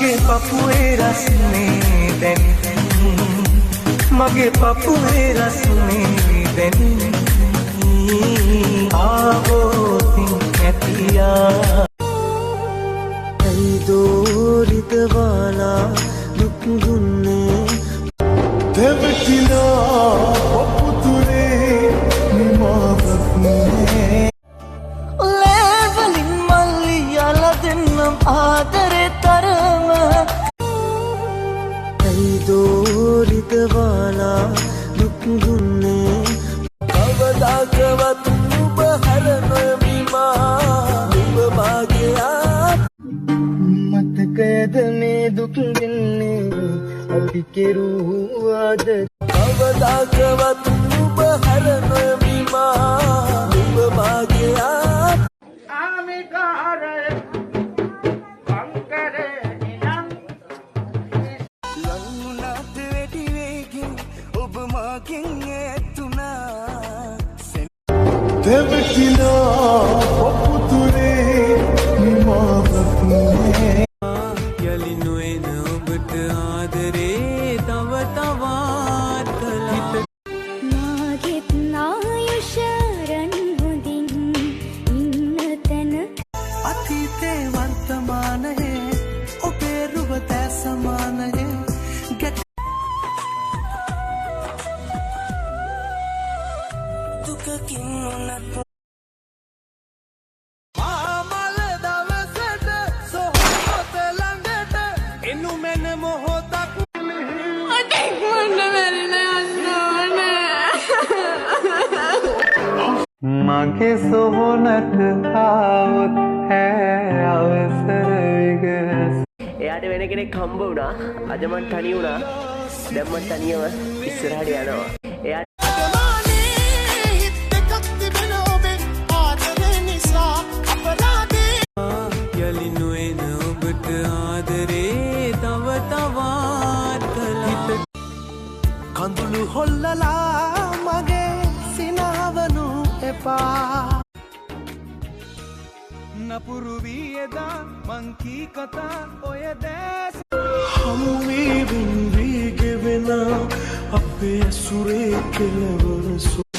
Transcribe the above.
මගේ පපුවේ රස්නේ දැනෙන්නේ මගේ පපුවේ රස්නේ දැනෙන්නේ ආවෝතින් ඇතියා ඇයි දෝරිත වාලා දුක් දුන්නේ දෙවිතිලා පපුතුරේ නිමාවක් නේ ලේවලින් මල්ලි යලා දෙන්නම් ආදරේ තරම ඇයි දෝරිත වාලා දුක් දුන්නේ කවදාකවත් ඔබ හරන විමා ඔබ මාගේ මතකයද මේ දුක් දෙන්නේ අපි කෙරුවාද කවදාකවත් ඔබ හරන විමා ඔබ මාගේ ආමිකාරය අංකරේ නිලං ලංුණාද වෙඩි වේගින් ඔබ මාගෙන් ඇතුණා දෙවිතිලා පපුතුරේ නිමාවක් නේ යලි නොයන ඔබට ආදරේ තව තවත් කළා මාගෙත් නායුෂරන් හොඳින් ඉන්න තැන අතීතේ වර්තමානයේ ඔබේ රුව දැ සමානයේ දුකකින් උනත් මාමල දවසට සොහොත ළඟට එනු මෙන මොහොතක් අදෙක් මන්න මැරිලා යන්න ඕනේ මගේ සොහොනට ආවොත් හැ අවසර විගස එයාට වෙන කෙනෙක් හම්බ වුණා අද මං තනි වුණා දැන් මං තනියම ඉස්සරහට යනවා එයා යලි නොයන ඔබට ආදරේ තව තවත් කළා කඳුළු හොල්ලලා මගේ සිනාවනු එපා නපුරු වී එදා මං කී කතා ඔය දැස් හමුවී වින්වී ගෙවෙන අපේ සුරේ කෙලවර